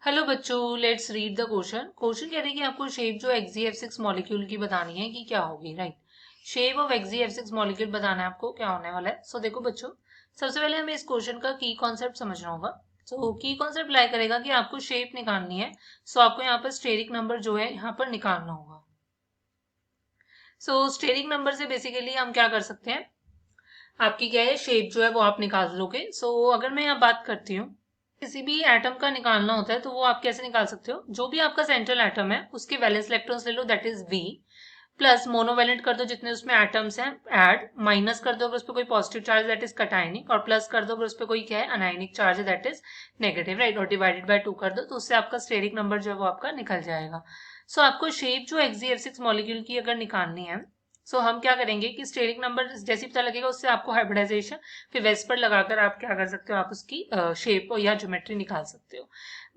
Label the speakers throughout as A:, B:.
A: Hello बच्चों, let's read the question. Question कह रहे हैं कि आपको शेप जो XeF6 मॉलिक्यूल की बतानी है कि क्या होगी, right. Shape of XeF6 molecule बताना है आपको, क्या होने वाला है। सो देखो बच्चों, सबसे पहले हमें इस क्वेश्चन का की कॉन्सेप्ट समझना होगा। सो की कॉन्सेप्ट लाई करेगा कि आपको शेप निकालनी है। सो आपको यहाँ पर स्टेरिक नंबर जो है यहाँ पर निकालना होगा। सो स्टेरिक नंबर से बेसिकली हम क्या कर सकते हैं, आपकी क्या है शेप जो है वो आप निकाल लोगे। सो अगर मैं यहाँ बात करती हूँ, किसी भी एटम का निकालना होता है तो वो आप कैसे निकाल सकते हो, जो भी आपका सेंट्रल एटम है उसके वैलेंस इलेक्ट्रॉन्स ले लो, that is V, plus monovalent कर दो जितने उसमें एटम्स हैं ऐड, माइनस कर दो अगर उस पर कोई positive charge that is cationic, और प्लस कर दो अगर उस पर कोई क्या है अनायनिक चार्ज है दैट इज नेगेटिव, राइट। और डिवाइडेड बाय 2 कर दो तो उससे आपका स्टेरिक नंबर जो है वो आपका निकल जाएगा। सो आपको शेप जो XeF6 मॉलिक्यूल की अगर निकालनी है, सो हम क्या करेंगे कि स्टेरिक नंबर जैसे पता लगेगा उससे आपको हाइब्रिडाइजेशन फिर वेस्पर लगाकर आप क्या कर सकते हो, आप उसकी शेप या ज्योमेट्री निकाल सकते हो।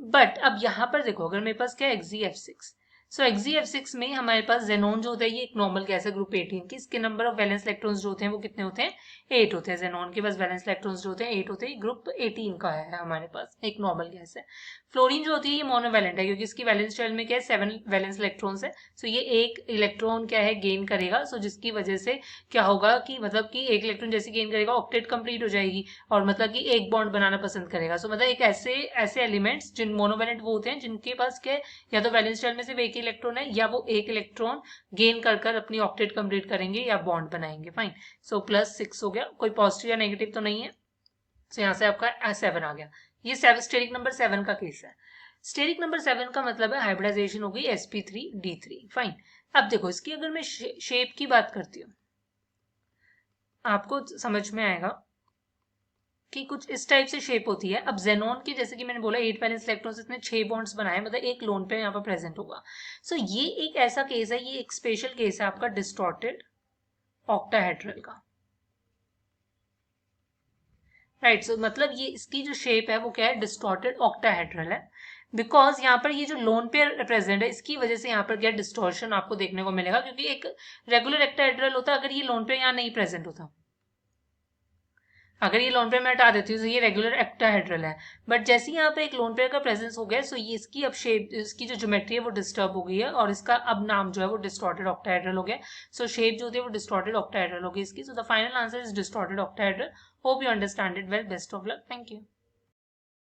A: बट अब यहाँ पर देखो, अगर मेरे पास क्या है XeF6, सो XeF6 में हमारे पास जेनोन जो होता है ये एक नॉर्मल गैस है ग्रुप 18 की। इसके नंबर ऑफ वैलेंस इलेक्ट्रॉन्स जो होते हैं वो कितने होते हैं, 8 होते हैं। जेनोन के पास वैलेंस इलेक्ट्रॉन्स जो होते हैं 8 होते हैं, ग्रुप 18 का है हमारे पास, एक नॉर्मल गैस है। फ्लोरीन जो होती है ये मोनोवैलेंट है क्योंकि इसकी वैलेंस शेल में क्या है 7 वैलेंस इलेक्ट्रॉन्स है। सो ये एक इलेक्ट्रॉन क्या है गेन करेगा। सो जिसकी वजह से क्या होगा कि मतलब कि एक इलेक्ट्रॉन जैसे गेन करेगा ऑक्टेट कंप्लीट हो जाएगी और मतलब कि एक बॉन्ड बनाना पसंद करेगा। सो मतलब एक ऐसे ऐसे एलिमेंट्स जिन मोनोवैलेंट वो होते हैं जिनके पास क्या है या तो वैलेंस शेल में सिर्फ एक इलेक्ट्रॉन है या वो एक इलेक्ट्रॉन गेन कर कर अपनी ऑक्टेट कंप्लीट करेंगे या बॉन्ड बनाएंगे। फाइन। सो +6 हो गया, कोई पॉजिटिव या नेगेटिव तो नहीं है। सो यहाँ से आपका 7 आ गया। ये स्टेरिक नंबर 7 का केस है। स्टेरिक नंबर 7 का मतलब है हाइब्रिडाइजेशन हो गई sp3d3। फाइन। अब देखो इसकी अगर मैं शेप की बात करती हूँ, आपको समझ में आएगा कि कुछ इस टाइप से शेप होती है। अब जेनोन की जैसे कि मैंने बोला 8 वैलेंस इलेक्ट्रॉन्स, इसने 6 बॉन्ड्स बनाए, मतलब एक लोन पे यहाँ पर प्रेजेंट होगा। सो ये एक ऐसा केस है, ये एक स्पेशल केस है आपका डिस्टॉर्टेड ऑक्टाहेड्रल का, राइट। सो मतलब ये इसकी जो शेप है वो क्या है, डिस्टॉर्टेड ऑक्टाहेड्रल है। बिकॉज यहाँ पर ये जो लोन पेयर प्रेजेंट है इसकी वजह से यहाँ पर क्या डिस्टॉर्शन आपको देखने को मिलेगा, क्योंकि एक रेगुलर ऑक्टाहेड्रल होता अगर ये लोन पेयर यहाँ नहीं प्रेजेंट होता। अगर ये लोन पेयर मैं हटा देती हूँ तो ये रेगुलर ऑक्टाहेड्रल है। बट जैसे ही यहाँ पर एक लोन पेयर का प्रेजेंस हो गया सो ये इसकी अब शेप, इसकी जो ज्योमेट्री है वो डिस्टर्ब हो गई है और इसका अब नाम जो है वो डिस्टॉर्टेड ऑक्टाहेड्रल हो गया। सो शेप जो होती है वो डिस्टॉर्टेड ऑक्टाहेड्रल होगी इसकी। So the final answer is distorted octahedral. Hope you understand it well. Best of luck. Thank you.